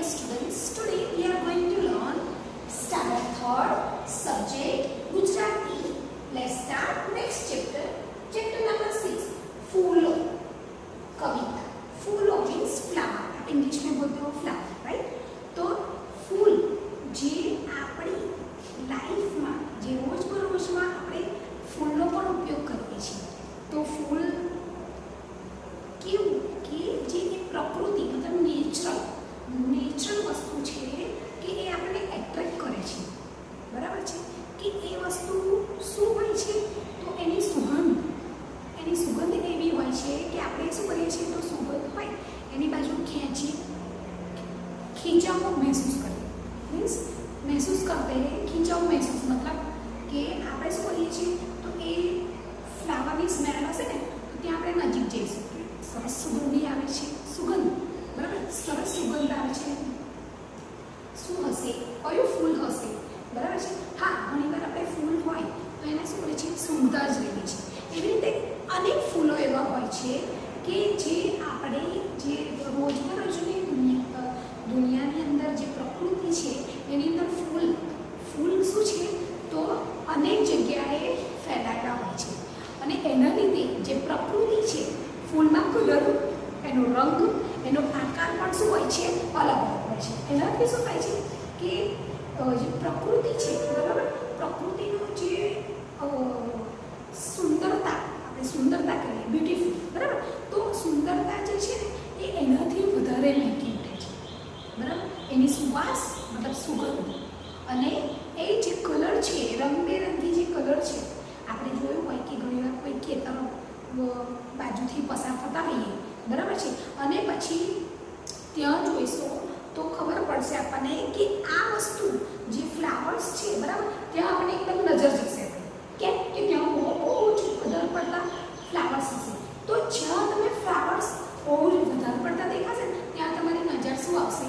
dear students, today we are going to learn standard third subject Gujarati. Let's start next chapter. Chapter number 6. फूलों कविता. फूलों means flower. आप English में बोलते हो flower, right? तो फूल જે આપણી લાઈફમાં જે રોજબરોજમાં આપણે ફૂલનો પણ ઉપયોગ કરીએ છીએ. તો ફૂલ કેવું કે જે પ્રકૃતિ મતલબ નેચરલ વસ્તુ છે કે એ આપણને એટ્રેક્ટ કરે છે. બરાબર છે કે એ વસ્તુ શું હોય છે તો એની સુગંધ એવી હોય છે કે આપણે શું કરીએ છીએ તો સુગંધ હોય એની બાજુ खींचाव महसूस करें मीन्स महसूस करते हैं. खींचाव महसूस मतलब कि આપણે શું કરીએ છીએ તો એ ફ્લાવરની સ્મેલ હશે ને તો ત્યાં આપણે નજીક જઈશું. સરસ સુગંધી આવે છે, સુગંધ બરાબર, સરસ સુગંધ આવે છે. શું હશે, કયું ફૂલ હશે, બરાબર છે. હા, ઘણીવાર આપણે ફૂલ હોય તો એને શું કરે છે સૂંઘતા જ રહીએ છીએ. એવી રીતે અનેક ફૂલો એવા હોય છે કે જે આપણે જે રોજબરોજની દુનિયાની અંદર જે પ્રકૃતિ છે એની અંદર ફૂલ શું છે તો અનેક જગ્યાએ ફેલાયેલા હોય છે. અને એના લીધે જે પ્રકૃતિ છે ફૂલના કલર, એનો રંગ, એનો આકાર પણ શું હોય છે અલગ અલગ હોય છે. એનાથી શું થાય છે કે જે પ્રકૃતિ છે બરાબર, પ્રકૃતિનો જે સુંદરતા, આપણે સુંદરતા કહીએ બ્યુટીફુલ, બરાબર, તો સુંદરતા જે છે ને એ એનાથી વધારે મહેકી ઉઠે છે. બરાબર, એની સુવાસ મતલબ સુગંધ અને એ જે કલર છે, રંગબેરંગી જે કલર છે. આપણે જોયું હોય કે ઘણીવાર કોઈ ખેતર બાજુથી પસાર થતા હોઈએ, બરાબર છે, અને પછી ત્યાં જોઈશું તો ખબર પડશે આપણને કે આ વસ્તુ જે ફ્લાવર્સ છે બરાબર, ત્યાં આપણને એકદમ નજર જશે. કેમ કે ત્યાં બહુ વધારે પડતા ફ્લાવર્સ હશે. તો જ્યાં તમે ફ્લાવર્સ બહુ વધારે પડતા દેખાશે ને ત્યાં તમારી નજર શું આવશે,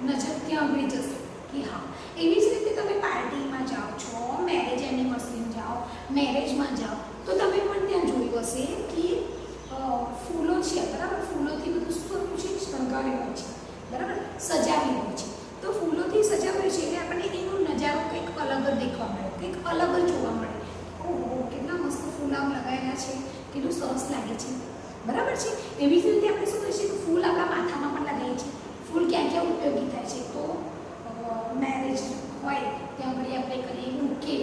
નજર ત્યાં આગળ જશે કે હા. એવી જ રીતે તમે પાર્ટીમાં જાઓ છો, મેરેજ એનિવર્સરીમાં જાઓ, મેરેજમાં જાઓ તો તમે પણ ત્યાં જોયું હશે કે ફૂલો છે બરાબર, ફૂલોથી બધું શું કરવું છે, શણગાર્યું હોય છે બરાબર, સજાવી હોય છે. તો ફૂલોથી સજાવ્યું છે એટલે આપણને એનો નજારો કંઈક અલગ જ દેખવા મળે, કંઈક અલગ જ જોવા મળે. ઓહો, કેટલા મસ્ત ફૂલ આમ લગાવેલા છે, કેટલું સરસ લાગે છે, બરાબર છે. એવી જ રીતે આપણે શું કરીએ છીએ, ફૂલ આપણા માથામાં પણ લગાવીએ છીએ. ફૂલ ક્યાં ક્યાં ઉપયોગી થાય છે તો મેરેજ હોય ત્યાં આગળ આપણે કરીએ બુકે.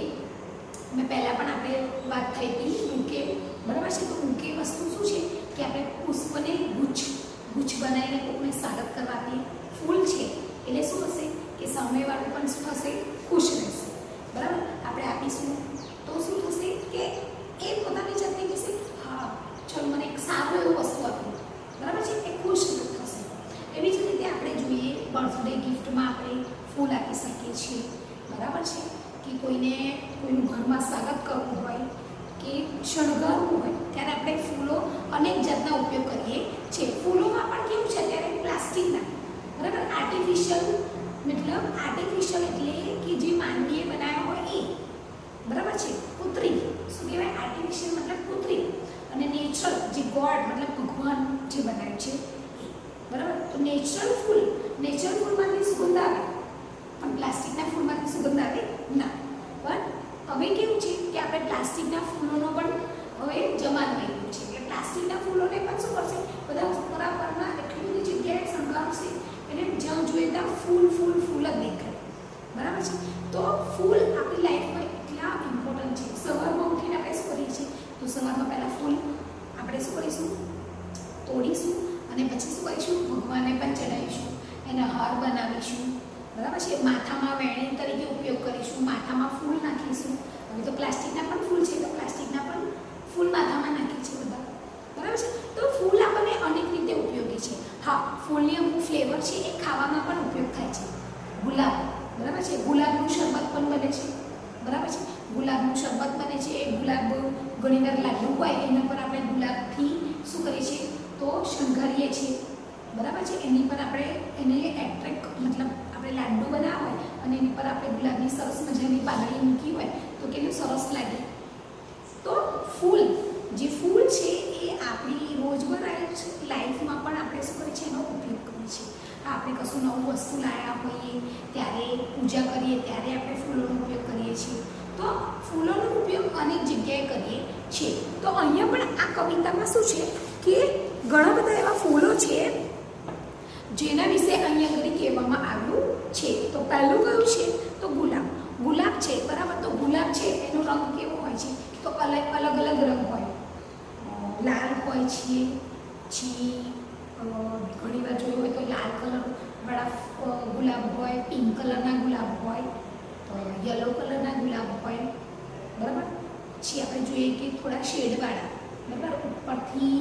મેં પહેલાં પણ આપણે વાત થઈ હતી બુકે, બરાબર છે. તો બુકે વસ્તુ શું છે કે આપણે પુષ્પને ગુચ્છ બનાવીને કોઈને સ્વાગત કરવા આપીએ. ફૂલ છે એટલે શું હશે કે સામેવાળું પણ શું થશે, ખુશ રહેશે, બરાબર. આપણે આપીશું તો શું થશે કે એ પોતાની જાતને કહેશે હા ચલો મને એક સારું એવું વસ્તુ આપ્યું, બરાબર છે, એ ખુશ થશે. એવી જ રીતે આપણે જોઈએ બર્થડે ગિફ્ટમાં આપણે ફૂલ આપી શકીએ છીએ, બરાબર છે. કે કોઈનું ઘરમાં સ્વાગત કરવું હોય કે શણગારવું હોય ત્યારે આપણે ફૂલો અનેક જાતના ઉપયોગ કરીએ છીએ. ફૂલોમાં પણ કેવું છે અત્યારે પ્લાસ્ટિકના, બરાબર, આર્ટિફિશિયલ એટલે કે જે માનવીએ બનાવ્યા હોય એ, બરાબર છે, કૃત્રિમ. શું કહેવાય, આર્ટિફિશિયલ મતલબ કૃત્રિમ, અને નેચરલ જે ગોડ મતલબ ભગવાન જે બનાવ્યું છે એ, બરાબર. તો નેચરલ ફૂલમાંથી સુગંધ આવે પણ પ્લાસ્ટિકના ફૂલમાંથી સુગંધ આવે ના. પણ હવે કેવું છે કે આપણે પ્લાસ્ટિકના ફૂલોનો પણ હવે જમાનો આવી ગયો છે એટલે પ્લાસ્ટિકના ફૂલોને પણ શું કરશે બધા બરાબરમાં એટલી બધી જગ્યાએ શણગારશે એટલે જ્યાં જોઈએ ત્યાં ફૂલ જ દેખાય, બરાબર છે. તો ફૂલ આપણી લાઈફમાં એટલા ઇમ્પોર્ટન્ટ છે. સવારમાં ઉઠીને આપણે શું કરીએ છીએ તો સવારમાં પહેલાં ફૂલ આપણે શું કરીશું, તોડીશું અને પછી શું કરીશું ભગવાનને પણ ચડાવીશું, એના હાર બનાવીશું, બરાબર છે. માથામાં વેણી તરીકે ઉપયોગ કરીશું, માથામાં ફૂલ નાખીશું. હવે તો પ્લાસ્ટિકના પણ ફૂલ છે તો પ્લાસ્ટિકના પણ ફૂલ માથામાં નાખીએ છીએ બધા, બરાબર છે. તો ફૂલ આપણને અનેક રીતે ઉપયોગી છે. હા, ફૂલની અમુક ફ્લેવર છે એ ખાવામાં પણ ઉપયોગ થાય છે. ગુલાબ, બરાબર છે, ગુલાબનું શરબત પણ બને છે, બરાબર છે. ગુલાબનું શરબત બને છે. ગુલાબ ઘણીવાર લાડુ હોય એના પર આપણે ગુલાબથી શું કરીએ છીએ તો શણગારીએ છીએ, બરાબર છે. એની પર આપણે એને એટ્રેક્ટ મતલબ આપણે લાડુ બનાવ્યા હોય અને એની પર આપણે ગુલાબની સરસ મજાની પાઘડી મૂકી હોય તો કેટલું સરસ લાગે. તો ફૂલ છે એ આપણી રોજબરોજ લાઈફમાં પણ આપણે શું કરીએ છીએ એનો ઉપયોગ કરીએ છીએ. આપણે કશું નવું વસ્તુ લાવ્યા હોઈએ ત્યારે પૂજા કરીએ ત્યારે આપણે ફૂલોનો ઉપયોગ કરીએ છીએ. તો ફૂલોનો ઉપયોગ અનેક જગ્યાએ કરીએ છીએ. તો અહીંયા પણ આ કવિતામાં શું છે કે ઘણા બધા એવા ફૂલો છે જેના વિશે અહીંયા આગળ કહેવામાં આવ્યું છે. તો પહેલું કયું છે તો ગુલાબ. ગુલાબ છે બરાબર. તો ગુલાબ છે એનો રંગ કેવો હોય છે તો અલગ અલગ રંગ હોય. લાલ હોય છે, પછી ઘણી વાર જોયું હોય તો લાલ કલરવાળા ગુલાબ હોય, પિંક કલરના ગુલાબ હોય, યલો કલરના ગુલાબ હોય બરાબર. પછી આપણે જોઈએ કે થોડા શેડવાળા બરાબર. ઉપરથી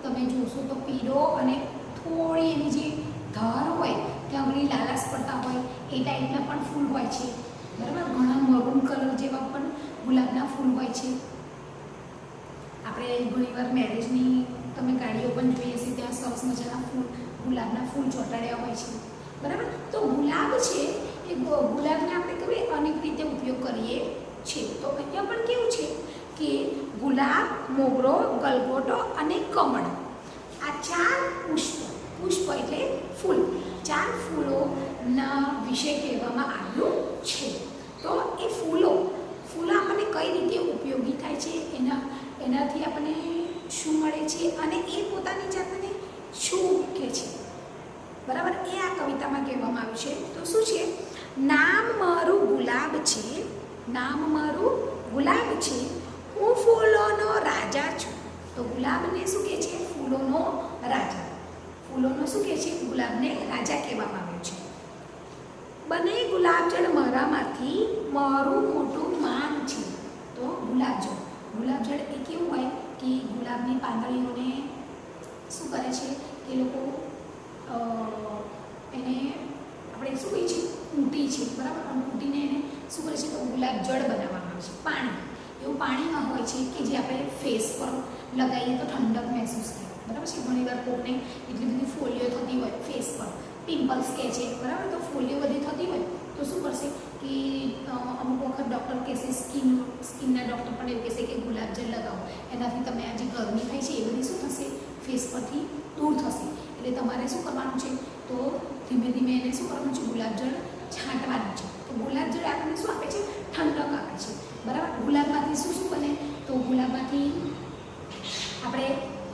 તમે જોશો તો પીળો અને થોડી એની જે ધાર હોય ત્યાં આગળ લાલાશ પડતા હોય એ ટાઈપના પણ ફૂલ હોય છે બરાબર. ઘણા મરૂન કલર જેવા પણ ગુલાબના ફૂલ હોય છે. આપણે ઘણીવાર મેરેજની તમે ગાડીઓ પણ જોઈએ છે ત્યાં સરસ મજાના ફૂલ ગુલાબના ફૂલ ચોંટાડ્યા હોય છે બરાબર. તો ગુલાબ છે એ ગુલાબને આપણે કહીએ અનેક રીતે ઉપયોગ કરીએ છીએ. તો અહીંયા પણ કેવું છે કે ગુલાબ, મોગરો, ગલગોટો અને કમળ આ 4 પુષ્પ એટલે ફૂલ, 4 ફૂલોના વિશે કહેવામાં આવ્યું છે. તો એ ફૂલો આપણને કઈ રીતે ઉપયોગી થાય છે, એનાથી આપણને શું મળે છે અને એ પોતાની જાતને શું કહે છે બરાબર. એ આ કવિતામાં કહેવામાં આવ્યું છે. તો શું છે? નામ મારું ગુલાબ છે, નામ મારું ગુલાબ છે, હું ફૂલોનો રાજા છું. તો ગુલાબને શું કહે છે? ફૂલોનો રાજા. ફૂલોનો શું કહે છે? ગુલાબને રાજા કહેવામાં આવ્યું છે. બને ગુલાબજળ મારામાંથી મારું મોટું માન છે. તો ગુલાબજળ એ કેવું હોય કે ગુલાબની પાંદડીઓને શું કરે છે કે લોકો એને આપણે શું કહીએ છીએ ઊંટી છે બરાબર. અને ઊંટીને એને શું કરે છે તો ગુલાબજળ બનાવવામાં આવે છે. પાણી એવું પાણીમાં હોય છે કે જે આપણે ફેસ પર લગાવીએ તો ઠંડક મહેસૂસ થાય બરાબર છે. ઘણીવાર કોઈને એટલી બધી ફોલ્લીઓ થતી હોય ફેસ પર, પિમ્પલ્સ કહે છે બરાબર. તો ફોલ્લીઓ બધી થતી હોય તો શું કરશે કે અમુક વખત ડૉક્ટર કહેશે, સ્કિનના ડૉક્ટર પણ એવું કહેશે કે ગુલાબજળ લગાવો, એનાથી તમે આ જે ગરમી થાય છે એ બધી શું થશે ફેસ પરથી દૂર થશે. એટલે તમારે શું કરવાનું છે તો ધીમે ધીમે એને શું કરવાનું છે ગુલાબજળ છાંટવાનું છે. તો ગુલાબજળ આપણને શું આપે છે? ઠંડક આપે છે બરાબર. ગુલાબમાંથી શું શું બને તો ગુલાબમાંથી આપણે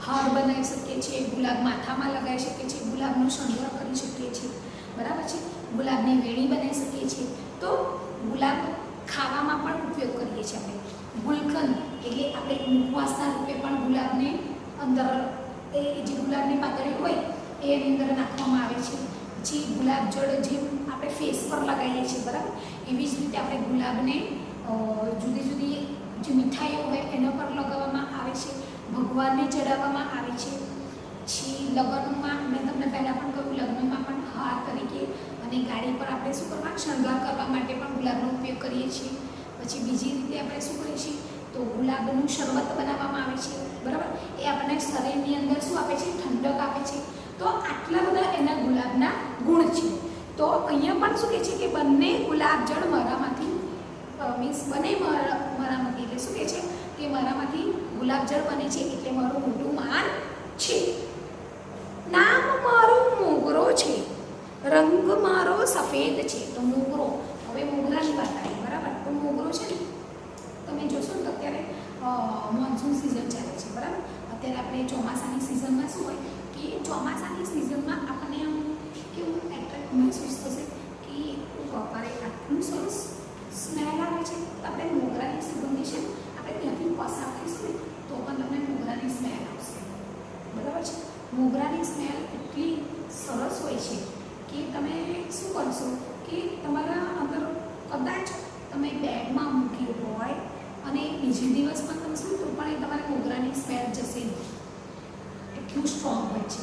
હાર બનાવી શકીએ છીએ, ગુલાબ માથામાં લગાવી શકીએ છીએ, ગુલાબનો સંગ્રહ કરી શકીએ છીએ બરાબર છે. ગુલાબની વેણી બનાવી શકીએ છીએ. તો ગુલાબ ખાવામાં પણ ઉપયોગ કરીએ છીએ આપણે. ગુલકંદ એટલે આપણે મુખવાસના રૂપે પણ ગુલાબને અંદર એ જે ગુલાબની પાંદડી હોય એની અંદર નાખવામાં આવે છે. પછી ગુલાબજળ જેમ આપણે ફેસ પર લગાવીએ છીએ બરાબર, એવી જ રીતે આપણે ગુલાબને જુદી જુદી જે મીઠાઈઓ હોય એના પર લગાવવામાં આવે છે, ભગવાનને ચડાવવામાં આવે છે. પછી લગ્નમાં મેં તમને પહેલાં પણ કહ્યું લગ્નમાં પણ હાર તરીકે અને ગાડી પર આપણે શું કરવા શણગાર કરવા માટે પણ ગુલાબનો ઉપયોગ કરીએ છીએ. પછી બીજી રીતે આપણે શું કરીએ છીએ તો ગુલાબનું શરબત બનાવવામાં આવે છે બરાબર. એ આપણને શરીરની અંદર શું આપે છે? ઠંડક આપે છે. તો આટલા બધા એના ગુલાબના ગુણ છે. તો અહીંયા પણ શું કહે છે કે બંને ગુલાબજળ મારામાંથી બને મારામાંથી એટલે શું કહે છે કે મારામાંથી ગુલાબજળ બને છે એટલે મારું મોટું માન છે. નામ મારું મોગરો છે, રંગ મારો સફેદ છે. તો મોગરો, હવે મોગરાની વાત આવી બરાબર. તો મોગરો છે ને તમે જોશો ને તો અત્યારે મોન્સૂન સિઝન ચાલે છે બરાબર. અત્યારે આપણે ચોમાસાની સિઝનમાં શું હોય કે ચોમાસાની સિઝનમાં આપણને આમ કેવું એટ્રેક્ટ મહેસૂસ થશે કે બપોરે આટલું સરસ સ્મેલ આવે છે. તો આપણે મોગરાની સુગંધી છે આપણે ત્યાંથી પસાર થઈશું ને તો પણ તમને મોગરાની સ્મેલ આવશે બરાબર છે. મોગરાની સ્મેલ એટલી સરસ હોય છે કે તમે શું કરશો કે તમારા અંદર કદાચ તમે બેગમાં મૂકી હોય અને બીજે દિવસ પણ તમે શું તો પણ એ તમારે મોગરાની સ્મેલ જશે નહીં, એટલું સ્ટ્રોંગ હોય છે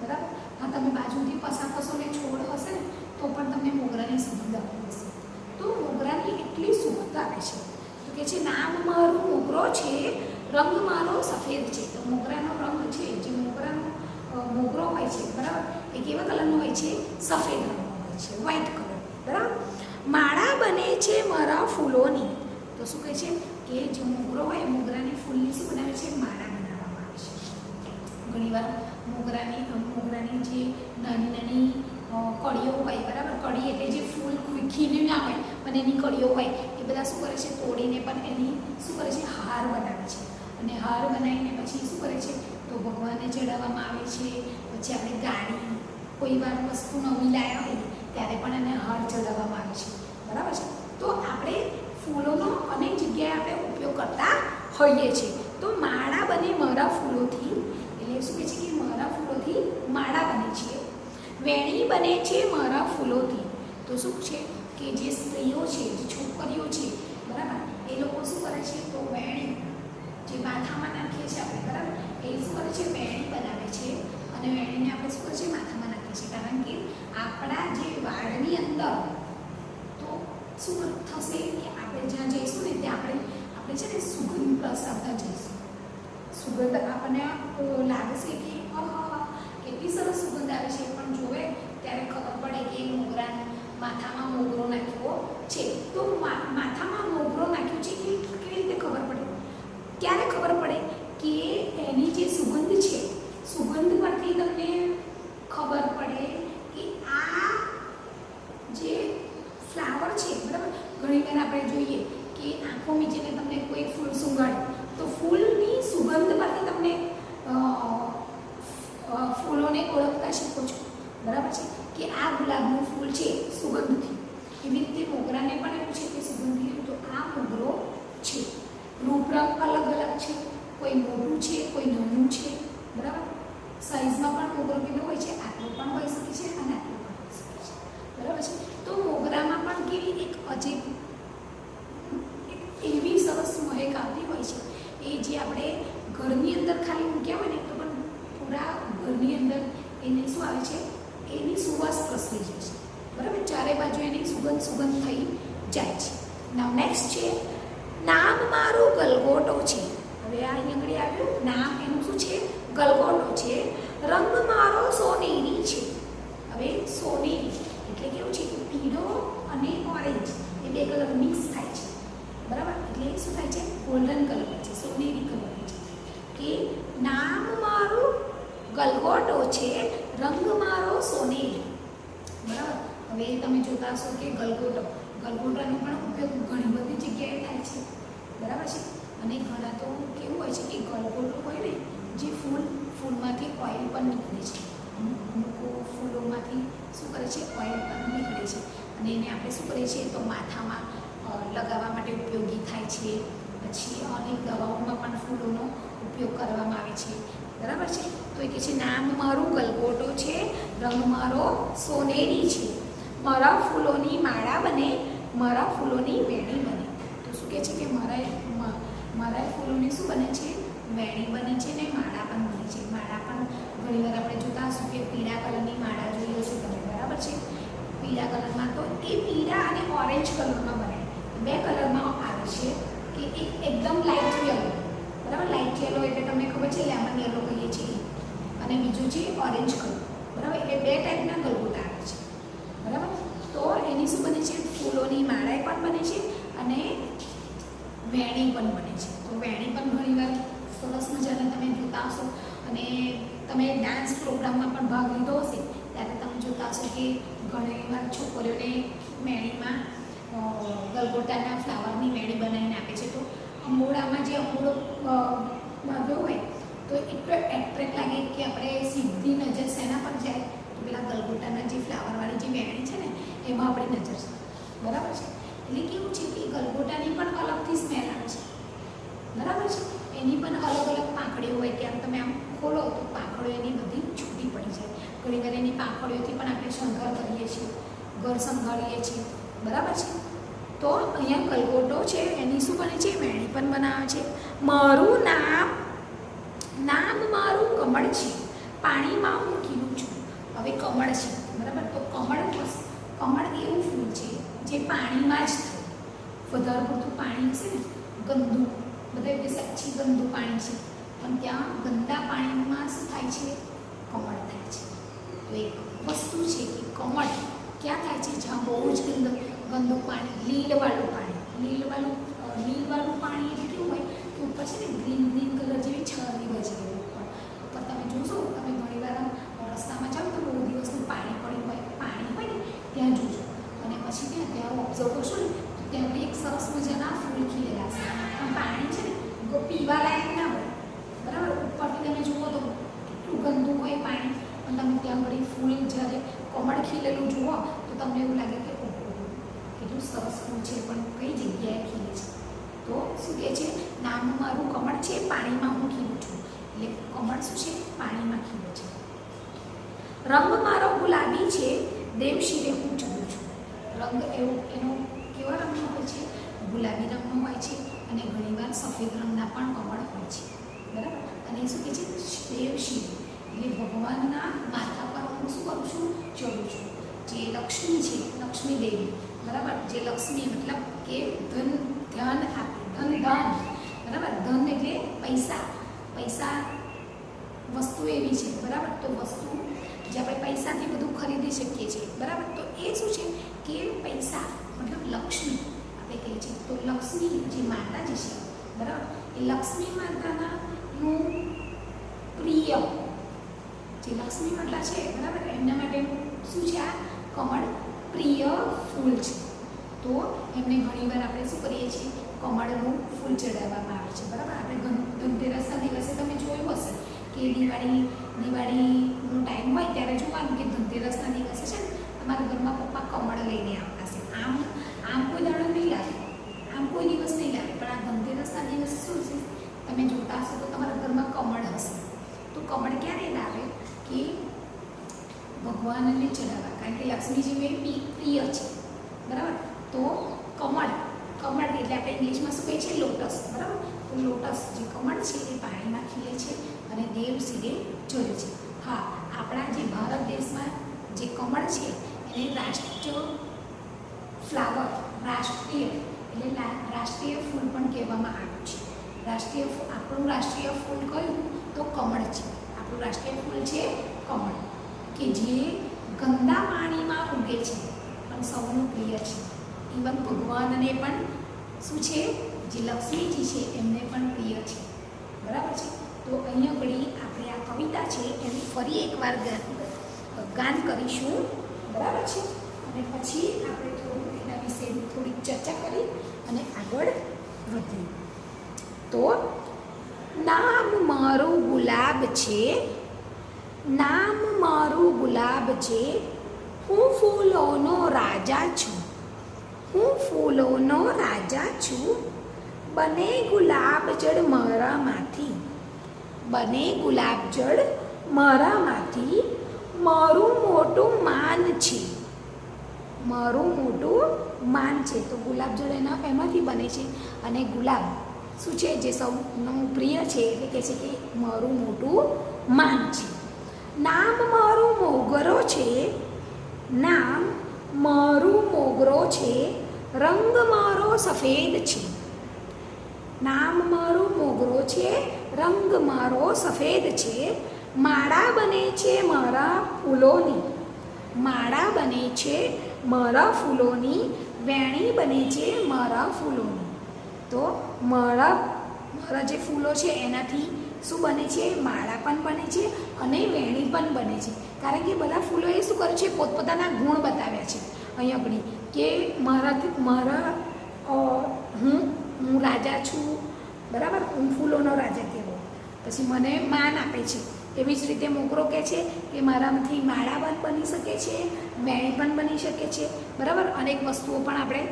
બરાબર. હા તમે બાજુથી પસાર થશો ને છોડ હશે ને તો પણ તમને મોગરાની સુગંધ આપી હશે. તો મોગરાની એટલી સુગંધ આવે છે. તો કે છે નામ મારું મોગરો છે, રંગ મારો સફેદ છે. તો મોગરાનો રંગ છે જે મોગરો હોય છે બરાબર એ કેવા કલરનો હોય છે? સફેદ રંગનો હોય છે, વ્હાઇટ કલર બરાબર. માળા બને છે મારા ફૂલોની. તો શું કહે છે કે જે મોગરો હોય મોગરાની ફૂલની શું બનાવે છે? માળા બનાવવામાં આવે છે. ઘણીવાર મોગરાની જે નાની નાની કળીઓ હોય, બરાબર, કળી એટલે જે ફૂલ ખીલ્યું ના હોય પણ એની કળીઓ હોય એ બધા શું કરે છે, તોડીને પણ એની શું કરે છે, હાર બનાવે છે. અને હાર બનાવીને પછી શું કરે છે, તો ભગવાનને ચડાવવામાં આવે છે. પછી આપણે ગાડી, કોઈ વાર વસ્તુ નવી લાવ્યા હોય ત્યારે પણ એને હાર ચડાવવામાં આવે છે, બરાબર છે. તો આપણે ફૂલોનો અનેક જગ્યાએ આપણે ઉપયોગ કરતા હોઈએ છીએ. તો માળા બને મારા ફૂલોથી, એટલે શું કહે છે કે મારા ફૂલોથી માળા બને છે. વેણી બને છે મારા ફૂલોથી. તો શું છે કે જે સ્ત્રીઓ છે, જે છોકરીઓ છે, બરાબર, એ લોકો શું કરે છે, તો વેણી જે માથામાં નાખીએ છીએ આપણે, બરાબર, એ શું કરે છે, વેણી બનાવે છે. અને વેણીને આપણે શું કરે છે, માથામાં નાખીએ છીએ. કારણ કે આપણા જે વાળની અંદર તો શું થશે કે આપણે જ્યાં જઈશું ને ત્યાં આપણે છે ને સુગંધ પ્રસાદતા જઈશું. સુગંધ આપણને લાગશે કે કેટલી સરસ સુગંધ આવે છે, પણ જોવે ત્યારે ખબર પડે કે મોગરાને માથામાં મોગરો નાખ્યો છે. તો માથામાં મોગરો નાખ્યો છે એ કેવી રીતે ખબર પડે? ક્યારે ખબર પડે કે એની જે સુગંધ છે, સુગંધ પરથી તમને ખબર પડે કે આ જે ફ્લાવર છે, બરાબર, ઘણી વાર આપણે જોઈએ કે આંખો મીચીને તમને કોઈ ફૂલ સુંઘાડે તો ફૂલની સુગંધ પરથી તમને ફૂલોને ઓળખતા શીખો છો, બરાબર છે, કે આ ગુલાબનું ફૂલ છે સુગંધથી. એવી રીતે મોગરાને પણ એવું છે કે સુગંધથી તો આ મોગરો છે. રૂપરંગ અલગ અલગ છે, કોઈ મોટું છે, કોઈ નાનું છે, બરાબર. સાઇઝમાં પણ મોગરો કેવો હોય છે, આટલો પણ હોઈ શકે છે અને આટલો પણ હોઈ શકે છે, બરાબર છે. તો મોગરામાં પણ કેવી એક અજીબ એવી સરસ મહેક આવતી હોય છે, એ જે આપણે ઘરની અંદર ખાલી મૂક્યા હોય ને તો પણ પૂરા ઘરની અંદર એને શું આવે છે, એની સુવાસ પ્રસરી જાય છે, બરાબર. ચારે બાજુ એની સુગંધ થઈ જાય છે. નાવ નેક્સ્ટ છે નામ મારું ગલગોટો છે. હવે આ અહીં આગળ આવ્યું નામ, એનું શું છે, ગલગોટો છે. રંગ મારો સોનેરી છે. હવે સોનેરી એટલે કેવું છે કે પીળો અને ઓરેન્જ એ બે કલર મિક્સ થાય છે, બરાબર. એટલે શું થાય છે, ગોલ્ડન કલર છે, સોનેરી કલર છે. કે નામ મારું ગલગોટો છે, રંગ મારો સોનેરી, બરાબર. હવે તમે જોતા હશો કે ગલગોટાનો પણ ઉપયોગ ઘણી બધી જગ્યાએ થાય છે, બરાબર છે. અને ઘણા તો કેવું હોય છે કે ગલગોટો હોય ને, જે ફૂલમાંથી ઓઇલ પણ નીકળે છે. અમુક ફૂલોમાંથી શું કરે છે, ઓઇલ પણ નીકળે છે. અને એને આપણે શું કરીએ છીએ, તો માથામાં લગાવવા માટે ઉપયોગી થાય છે. પછી અનેક દવાઓમાં પણ ફૂલોનો ઉપયોગ કરવામાં આવે છે, બરાબર છે. તો એ કહે છે નામ મારું ગલગોટો છે, રંગ મારો સોનેરી છે. મારા ફૂલોની માળા બને, મારા ફૂલોની વેણી બને. તો શું કહે છે કે મારા ફૂલોની શું બને છે, વેણી બને છે ને માળા પણ બને છે. માળા પણ ઘણી વાર આપણે જોતા હશું કે પીળા કલરની માળા જોઈ હશે તમે, બરાબર છે. પીળા કલરમાં તો એ પીળા અને ઓરેન્જ કલરમાં બને. બે કલરમાં આવે છે કે એક એકદમ લાઇટ યલો, બરાબર. લાઇટ યલો એટલે તમને ખબર છે લેમન યલો કહીએ છીએ, અને બીજું છે ઓરેન્જ કલર, બરાબર. એટલે બે ટાઈપના ગલગોટા આવે છે, બરાબર. તો એની શું બને છે, ફૂલોની માળા પણ બને છે અને વેણી પણ બને છે. તો વેણી પણ ઘણીવાર સરસ મજાની તમે જોતા હશો, અને તમે ડાન્સ પ્રોગ્રામમાં પણ ભાગ લીધો હશે ત્યારે તમે જોતા હશો કે ઘણીવાર છોકરીઓને વેણીમાં ગલગોટાના ફ્લાવરની વેણી બનાવીને આપે છે. તો અંબોડામાં જે અંબોડો બાંધ્યો હોય તો એટલો એટ્રેક્ટ લાગે કે આપણે સીધી નજર શેના પર જાય, તો પેલા ગલગોટાના જે ફ્લાવરવાળી જે વેણી છે ને એમાં આપણી નજર છે, બરાબર છે. એટલે કેવું છે કે ગલગોટાની પણ અલગથી સ્મેલ આવે છે, બરાબર છે. એની પણ અલગ અલગ પાંખડીઓ હોય કે આમ તમે આમ ખોલો તો પાંખડીઓ એની બધી છૂટી પડી જાય. ઘણી વાર એની પાંખડીઓથી પણ આપણે શણગાર કરીએ છીએ, ઘર સંભાળીએ છીએ, બરાબર છે. તો અહીંયા ગલગોટો છે એની શું બને છે, વેણી પણ બનાવે છે. મારું નામ મારું કમળ છે, પાણીમાં હું ખીલું છું. હવે કમળ છે, બરાબર. તો કમળ એવું ફૂલ છે જે પાણીમાં જ થાય. વધારે પડતું પાણી હશે ને, ગંદુ, બધા કહેશે અચ્છી ગંદુ પાણી છે, પણ ત્યાં ગંદા પાણીમાં શું થાય છે, કમળ થાય છે. તો એક વસ્તુ છે કે કમળ ક્યાં થાય છે, જ્યાં બહુ જ ગંદુ પાણી, લીલવાળું પાણી એટલે કેવું હોય કે ઉપર છે ને ગ્રીન કલર જેવી છારી બચેલી ઉપર તમે જોશો, તમે ઘણી વાર રસ્તામાં જાઓ તો બહુ દિવસનું પાણી પડ્યું હોય, એવું લાગે કે ઓહો કેટલું સરસ ફૂલ છે, પણ કઈ જગ્યાએ ખીલે છે. તો શું કહે છે, નામ મારું કમળ છે, પાણીમાં હું ખીલું છું. એટલે કમળ શું છે, પાણીમાં ખીલે છે. રંગ મારો ગુલાબી છે, દેવ શિરે હું ચડું છું. રંગ એનો કેવા રંગનો હોય છે, ગુલાબી રંગનો હોય છે, અને ઘણીવાર સફેદ રંગના પણ કમળ હોય છે. બરાબર. અને શું કહે છે, દેવ શિરે એટલે ભગવાનના માથા પર હું શું કરું છું, ચડું છું. જે લક્ષ્મી છે, લક્ષ્મી દેવી, બરાબર, જે લક્ષ્મી મતલબ કે ધન આપે, ધન. બરાબર. ધન એટલે પૈસા. પૈસા વસ્તુ એવી છે, બરાબર. તો વસ્તુ જે આપણે પૈસાથી બધું ખરીદી શકીએ છીએ, બરાબર. તો એ શું છે કે પૈસા મતલબ લક્ષ્મી આપણે કહીએ છીએ. તો લક્ષ્મી જે માતાજી છે, બરાબર, એ લક્ષ્મી માતાનું પ્રિય જે લક્ષ્મી માતા છે, બરાબર, એમના માટે શું છે, આ કમળ પ્રિય ફૂલ છે. તો એમને ઘણીવાર આપણે શું કરીએ છીએ, કમળનું ફૂલ ચડાવવામાં આવે છે. બરાબર. આપણે ધનતેરસના દિવસે તમે જોયું હશે કે દિવાળીનો ટાઈમ હોય ત્યારે જોવાનું કે ધનતેરસના દિવસે છે ને તમારા ઘરમાં પપ્પા કમળ લઈને આવતા છે. આમ કોઈ દાડો નહીં લાવે, આમ કોઈ દિવસ નહીં લાવે, પણ આ ધનતેરસના દિવસે શું છે, તમે જોતા હશો તો તમારા ઘરમાં કમળ હશે. તો કમળ ક્યારે લાવે કે ભગવાનને ચડાવવા, કારણ કે લક્ષ્મીજી પ્રિય છે. બરાબર. તો કમળ એટલે આપણે ઇંગ્લિશમાં શું કહીએ છીએ, લોટસ. બરાબર. તો લોટસ જે કમળ છે એ પાણીમાં ખીલે છે અને દેવ શિરે ચડે છે. હા, આપણા જે ભારત દેશમાં જે કમળ છે એને રાષ્ટ્રીય ફ્લાવર, રાષ્ટ્રીય ફૂલ પણ કહેવામાં આવ્યું છે. આપણું રાષ્ટ્રીય ફૂલ કયું, તો કમળ છે. આપણું રાષ્ટ્રીય ફૂલ છે કમળ, કે જે ગંદા પાણીમાં ઉગે છે પણ સૌનું પ્રિય છે. ઇવન ભગવાનને પણ શું છે, જે લક્ષ્મીજી છે એમને પણ પ્રિય છે. બરાબર છે. તો અહીંયા ઘડી આપણે આ કવિતા છે એની ફરી એકવાર ગાન કરીશું. બરાબર છે. અને પછી આપણે થોડું એના વિશે થોડીક ચર્ચા કરી અને આગળ વધીએ. તો નામ મારું ગુલાબ છે, નામ મારું ગુલાબ છે, હું ફૂલોનો રાજા છું, હું ફૂલોનો રાજા છું. બને ગુલાબ જળ મારામાંથી, બને ગુલાબ જળ મારામાંથી, મારું મોટું માન છે, મારું મોટું માન છે. તો ગુલાબ જળ એમાંથી બને છે. અને ગુલાબ શું છે, જે સૌનું પ્રિય છે, એટલે કહે છે કે મારું મોટું માન છે. નામ મારું મોગરો છે, નામ મારું મોગરો છે, રંગ મારો સફેદ છે. નામ મારું મોગરો છે, રંગ મારો સફેદ છે. માળા બને છે મારા ફૂલોની, માળા બને છે મારા ફૂલોની, વેણી બને છે મારા ફૂલોની. તો મારા જે ફૂલો છે એનાથી શું બને છે, માળા પણ બને છે અને વેણી પણ બને છે. કારણ કે બધા ફૂલો એ શું કરે છે, પોતપોતાના ગુણ બતાવ્યા છે અહીંયા આગળ, કે હું રાજા છું. બરાબર. હું ફૂલોનો રાજા કહેવો, પછી મને માન આપે છે. એવી જ રીતે મોગરો કહે છે કે મારામાંથી માળા પણ બની શકે છે, વેણી પણ બની શકે છે. બરાબર. અનેક વસ્તુઓ પણ આપણે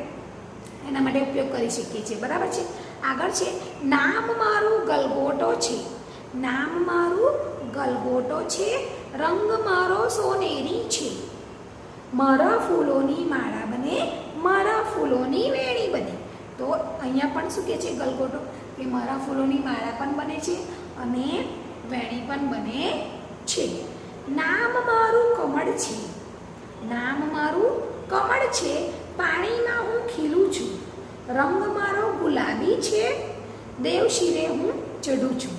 એના માટે ઉપયોગ કરી શકીએ છીએ. બરાબર છે. આગળ છે, નામ મારું ગલગોટો છે, નામ મારું ગલગોટો છે, રંગ મારો સોનેરી છે. મારા ફૂલોની માળા બને, મારા ફૂલોની વેણી બને. તો અહીંયા પણ શું કહે છે, ગલગોટો, કે મારા ફૂલોની માળા પણ બને છે અને વેણી પણ બને છે. નામ મારું કમળ છે, નામ મારું કમળ છે, પાણીમાં હું ખીલું છું. રંગ મારો ગુલાબી છે, દેવ શિરે હું ચડું છું.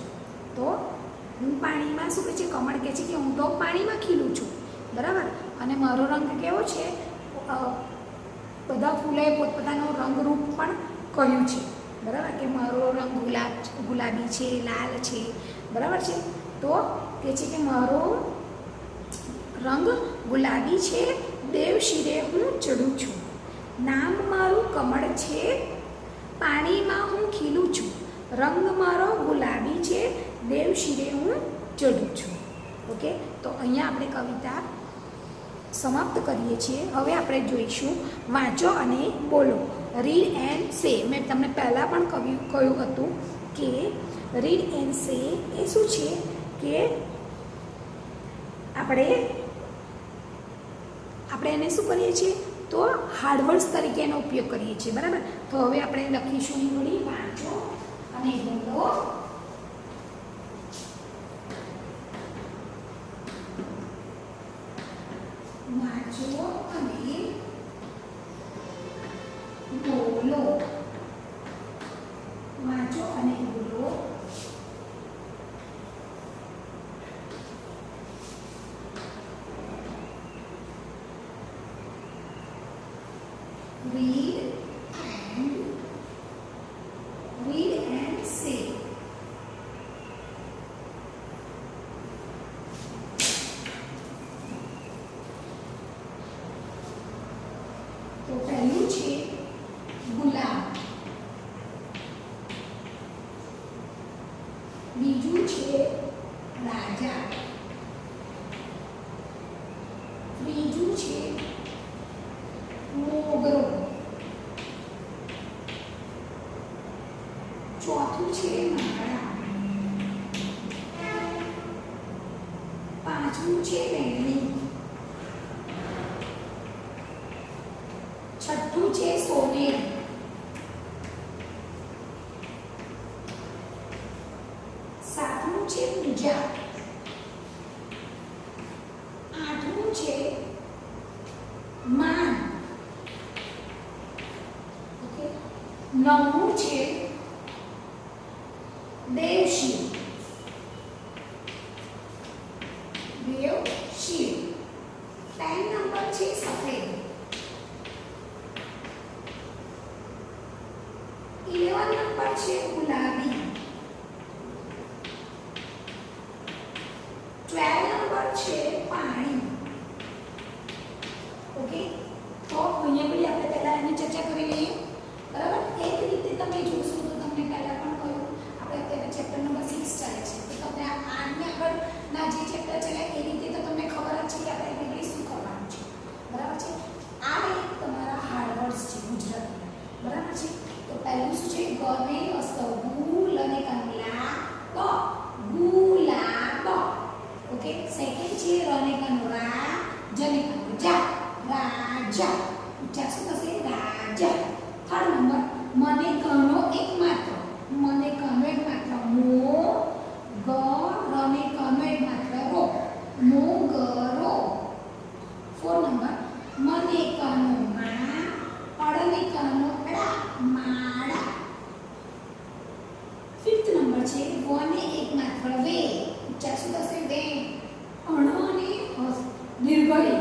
તો હું પાણીમાં શું કહે છે, કમળ કહે છે કે હું તો પાણીમાં ખીલું છું. બરાબર. અને મારો રંગ કેવો છે, બધા ફૂલે પોતપોતાનો રંગરૂપ પણ કહ્યું છે. બરાબર. કે મારો રંગ ગુલાબી છે, લાલ છે. બરાબર છે. તો કહે છે કે મારો રંગ ગુલાબી છે, દેવ શિરે હું ચડું છું. નામ મારું કમળ છે, પાણીમાં હું ખીલું છું. રંગ મારો ગુલાબી છે, દેવ શિરે હું ચડું છું. ઓકે. તો અહીંયા આપણે કવિતા સમાપ્ત કરીએ છીએ. હવે આપણે જોઈશું વાંચો અને બોલો. રીડ એન્ડ સે. મેં તમને પહેલાં પણ કહ્યું હતું કે રીડ એન્ડ સે એ શું છે કે આપણે એને શું કરીએ છીએ તો હાર્ડવર્ડ્સ તરીકે એનો ઉપયોગ કરીએ છીએ. બરાબર. તો હવે આપણે લખીશું અહીં વળી વાંચો અને બોલો. વાંચો અને બોલો. વાંચો અને બોલો. read and say. તો પહેલું છે ગુલાબ, બીજું છે રાજા, ત્રીજું છે મોગરો, ચોથું છે માળા, પાંચમું છે વેણી, છઠ્ઠું છે સોનેરી, સાતમું છે પૂજા, આઠમું છે માન, ઓકે, નવમું છે દેવશિવ, દેવશિવ. 10 નંબર છે સફેદ, 11 નંબર છે ગુલાબી, 12 નંબર છે પાણી. ઓકે, તો અહીંયા બધી આપણે પહેલા એની ચર્ચા કરી લઈએ. બરાબર. એક રીતે તમે જોશો તો તમને પહેલા પણ કહ્યું આપણે અત્યારે ચેપ્ટર નંબર 6 ચાલે છે, તો તમને આની આગળના જે ચેપ્ટર છે એ રીતે તો તમને ખબર જ છે કે આપણે એની શું કરવાનું છે. બરાબર છે. આ એક તમારા હાર્ડવર્ડ્સ છે ગુજરાતી. બરાબર છે. તો પહેલું શું છે ગને અસ્ત ગુલ અને કંગલા બ ગુલાબ. ઓકે. સેકન્ડ છે રને કનો રા જને કનો જા રાજા. ઉચ્ચાર શું થશે રાજા. થર્ડ નંબર મને કનો એકમાત્ર, મને કનો એકમાત્ર મો ગ રને કનો એકમાત્ર રો મોગરો. ફોર્થ નંબર મને કનો મા અડને કનો અડા માળા. ફિફ્થ નંબર છે વને એકમાત્ર વે. ઉચ્ચાર શું થશે વે. અણ અને દીર્ઘઈ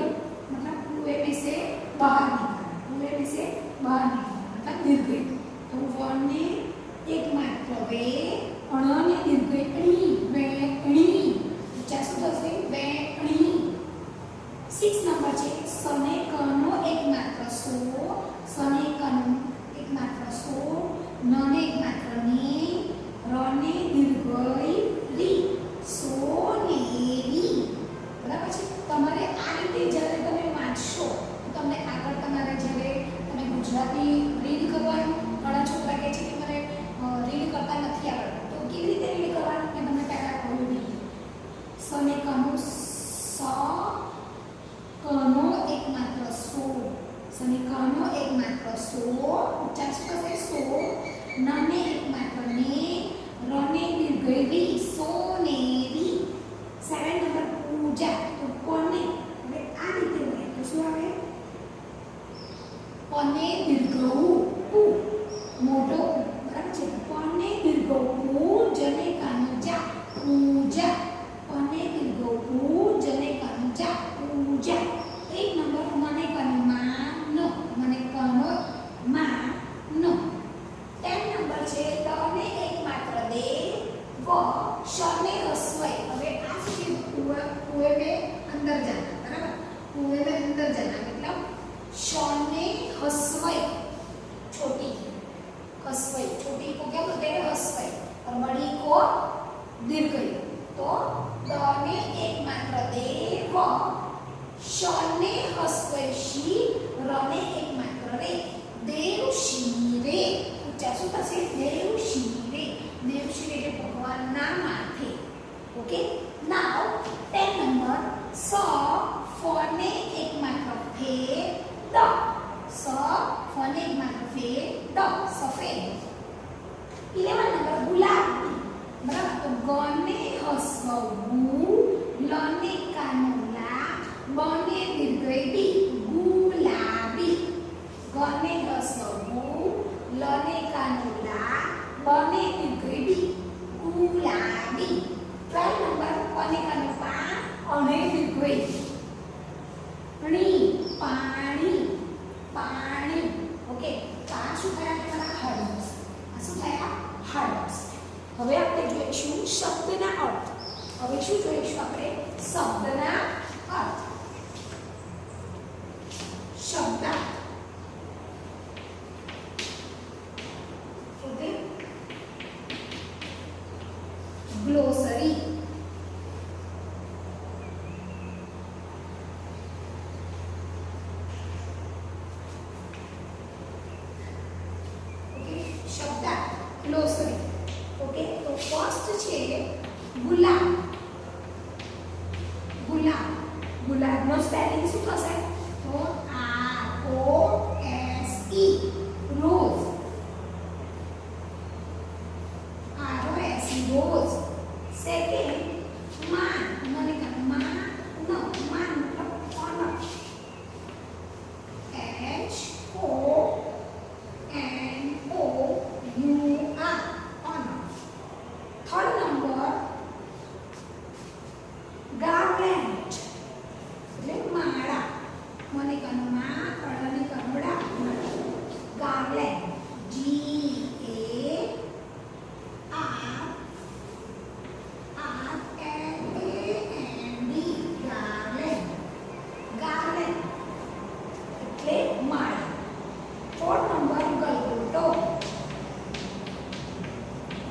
मतलब कुएं में से बाहर निकलना, कुएं में से बाहर निकलना मतलब दीर्घई. तो वने एकमात्र वे अण ने दीर्घई वेणी. उच्चार શું થશે વેણી. 6 નંબર છે સને કનો એકમાત્ર સો, સને કનો એકમાત્ર સો, નને એકમાત્ર ની, રને દીર્ઘઈ રી સોનેરી. બરાબર છે. તમારે આ રીતે જ્યારે તમે વાંચશો તો તમને આગળ તમારે જ્યારે તમે ગુજરાતી રીડ કરવાનું, ઘણા છોકરા કહે છે કે મને રીડ કરતા નથી આવડતું, તો કેવી રીતે રીડ કરવાનું મેં તમને પહેલાં કહ્યું નહીં. સને કનો સ કનો એકમાત્ર સો, સને કનો એકમાત્ર સો. ઉચ્ચાર શું થશે સો. નને એકમાત્ર ને, રને દીર્ઘઈ સોનેરી. 7 નંબર પૂજા. તો કોને હવે આ રીતે હોય તો શું આવે કોને દીર્ઘઉ ઉ મોટો. બરાબર છે. કોને દીર્ઘઉ ઉ જને કાનો જા પૂજા. કોને દીર્ઘઉ ઉ જને કાનો જા પૂજા. 1 નંબર મને કનો માં નો, મને કનો માં નો. 10 નંબર છે તને એકમાત્ર દે વ શને રસવઈ. હવે આ શું कुएं में अंदर जाना. बराबर. कुएं में अंदर जाना मतलब शौने हसवई, छोटी हसवई. छोटी को क्या बोलते हैं हसवई और बड़ी को दीर्घई. तो दने एकमात्र देव શને હસ્વે શી, રને એક માત્ર રે, દેવ શિરે, ઉચ્ચાર શું થશે? દેવ શિરે. દેવ શિરે એટલે ભગવાનના માથે. ઓકે, નાઉ 10 નંબર, સ ફને એક માત્ર ફે દ, સ ફને એક માત્ર ફે દ, સફેદ. 11 નંબર, ગુલાબી. બરાબર, તો ગને હસ્વ ગુ, લને કાનો લા, બને દીર્ઘ ડી, ગુલાબી. ગને હસ્વ ગુ, લને કાનો લા, બને દીર્ઘ ડી, ગુલાબી. 12 નંબર, કોને કાનો પા, અને દીર્ઘ ણી, પાણી, પાણી. ઓકે, પા શું થયા? તમારા હળવસ. આ શું થયા? હળવસ. હવે આપણે જોઈશું શબ્દના અર્થ. હવે શું જોઈશું આપણે? શબ્દના અર્થ. શબ્દ. ઓકે, ગ્લોસરી. શબ્દ ગ્લોસરી. ઓકે, તો ફર્સ્ટ છે ગુલાબ. ગુલાબ, ગુલાબનો સ્પેલિંગ શું થશે? તો ROSE, rose. ROSE, rose. Second, માન. મને કહો માન, નો માન મતલબ honour. HONOUR, honor. Third number, garland. એટલે માળા. મને કહો માં, કળની કમળા, garland. GARLAND, garland. Garland એટલે માળા. Fourth number, ગલગોટો.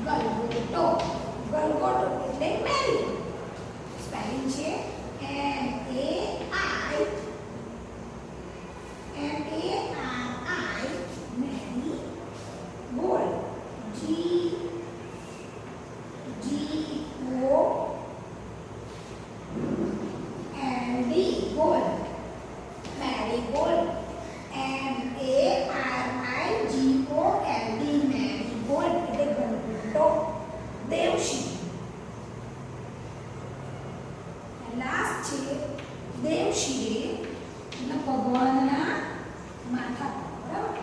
ગલગોટો, ગલગોટો એટલે મેરી. સ્પેલિંગ છે MARI, marigold. GOLD, gold. Marigold. MARIGOLD, marigold એટલે ગલગોટો. દેવશી. લાસ્ટ છે દેવશિરે, એટલે ભગવાનના માથા. બરાબર,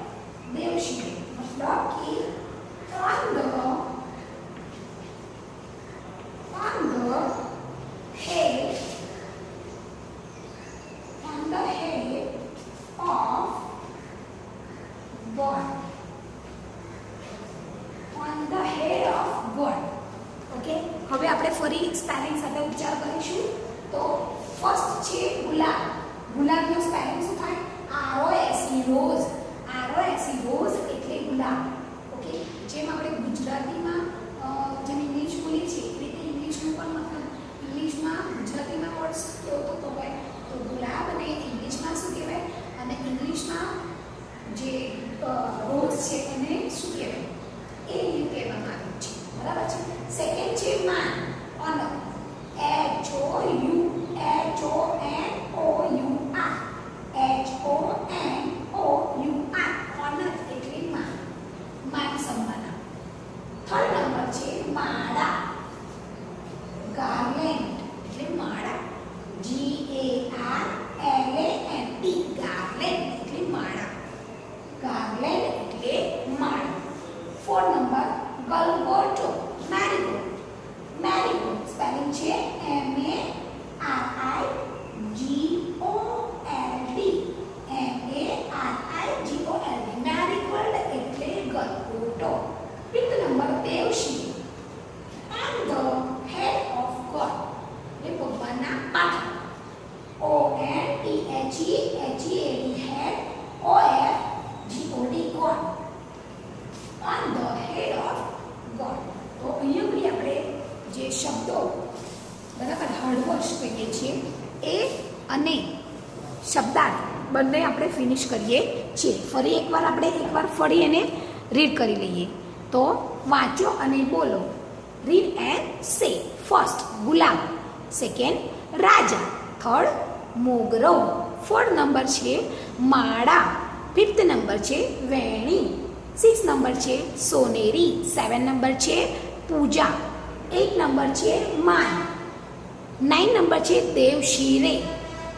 દેવશિરે મતલબ કે on the head, on the head of God. On the head of God. Okay, હવે આપણે ફરી સ્પેલિંગ સાથે ઉચ્ચાર કરીશું. તો ફર્સ્ટ છે ગુલાબ. ગુલાબનો સ્પેલિંગ શું થાય? ROSE, rose. ROSE, રોઝ એટલે ગુલાબ. ઓકે, જેમ આપણે ગુજરાતીમાં જેમ ઇંગ્લિશ બોલીએ છીએ એ રીતે ઇંગ્લિશનું પણ મતલબ ઇંગ્લિશમાં ગુજરાતીમાં વર્ડ્સ કેવો થતો હોય તો ગુલાબ, અને ઇંગ્લિશમાં શું કહેવાય, અને ઇંગ્લિશમાં જે રોઝ છે એને શું કહેવાય એ રીતે કહેવામાં આવ્યું છે. બરાબર છે. સેકન્ડ છે માન, ઓનર. HONOUR, ઓનર એટલે માન, માન સન્માન. થર્ડ નંબર છે માળા. ગાર્લેન્ડ એટલે માળા. GARLAND, ગાર્લેન્ડ એટલે માળા. ગાર્લેન્ડ એટલે માળા. ફોર્થ નંબર ગલગોટો, મેરીગોલ્ડ. મેરીગોલ્ડ સ્પેલિંગ છે MARIGOLD, મેરીગોલ્ડ એટલે ગલગોટો. ફિફ્થ નંબર દેવશી, on the head of God એટલે ભગવાનના માથા. ONTHEAD, head. OFGOD, God. On the head of God. તો અહીંયા બી આપણે જે શબ્દો બરાબર હળવશ કહીએ છીએ એ અને શબ્દાર્થ બંને આપણે ફિનિશ કરીએ છીએ. ફરી એકવાર ફરી એને રીડ કરી લઈએ. તો વાંચો અને બોલો. Read and say. ફર્સ્ટ ગુલાબ, સેકન્ડ રાજા, થર્ડ મોગરો, ફોર્થ નંબર છે માળા, ફિફ્થ નંબર છે વેણી, 6 નંબર છે સોનેરી, 7 નંબર છે પૂજા, 8 નંબર છે માન, 9 નંબર છે દેવશિરે,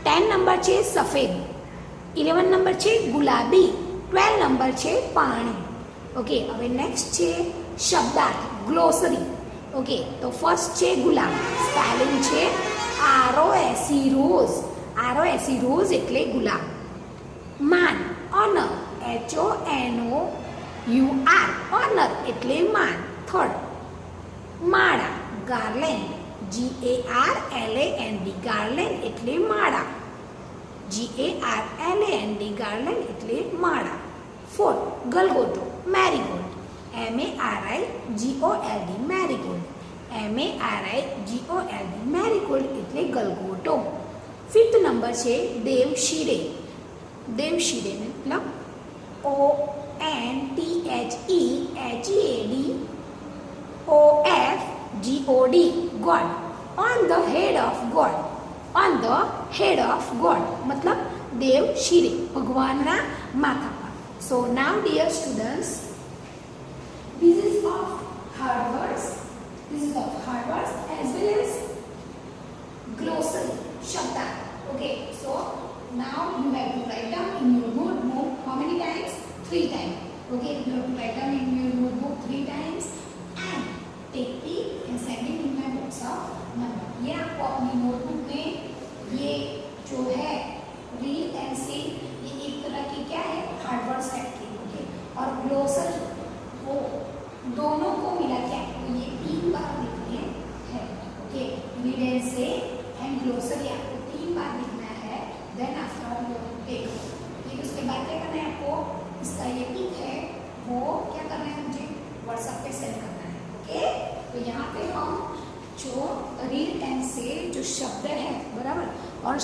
10 નંબર છે સફેદ, 11 નંબર છે ગુલાબી, 12 નંબર છે પાણી. ઓકે, હવે નેક્સ્ટ છે શબ્દાર્થ ગ્લોસરી. ઓકે, તો ફર્સ્ટ છે ગુલાબ, સ્પેલિંગ છે ROSE રોઝ, ROSE રોઝ એટલે ગુલાબ. માન, ઓનર, HONOUR, ઓનર એટલે માન, થર્ડ. માળા, ગાર્લેન્ડ, GARLAND, ગાર્લેન્ડ એટલે માળા, GARLAND, ગાર્લેન્ડ એટલે માળા. ફોર્થ ગલગોટો, marigold, MARIGOLD, marigold, MARIGOLD, marigold એટલે ગલગોટો. ફિફ્થ નંબર છે દેવશિરે, દેવશિરે મતલબ ONTHEHEADOFGOD, God. On the head of God, on the head of God મતલબ દેવશિરે, ભગવાનના માથા પર. So now dear students, this is of hard words, this is of hard words as well as glossary, shabda. Okay, so now you have to write down in your notebook how many times? 3 times. Okay, you have to write down in your notebook 3 times and take it and send it in my WhatsApp number. ये आपको अपनी notebook में ये जो है read and सी, ये एक तरह की क्या है हार्ड वर्ड्स है. ओके, और ग्लोसरी वो दोनों को मिला के आपको ये 3 बार लिखने हैं. ओके, रीड एंड से एंड ग्लोसरी आपको 3 बार लिखना है. देन आफ्टर यू टेक, ठीक, उसके बाद क्या करना है आपको, इसका ये पिक है वो क्या करना है मुझे व्हाट्सएप पे सेंड करना है. ओके, तो यहाँ पे हम जो रीड एंड से जो शब्द है बराबर और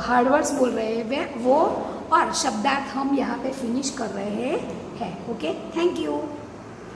हार्ड वर्ड्स बोल रहे हैं वो और शब्दार्थ हम यहाँ पे फिनिश कर रहे हैं. Okay, thank you.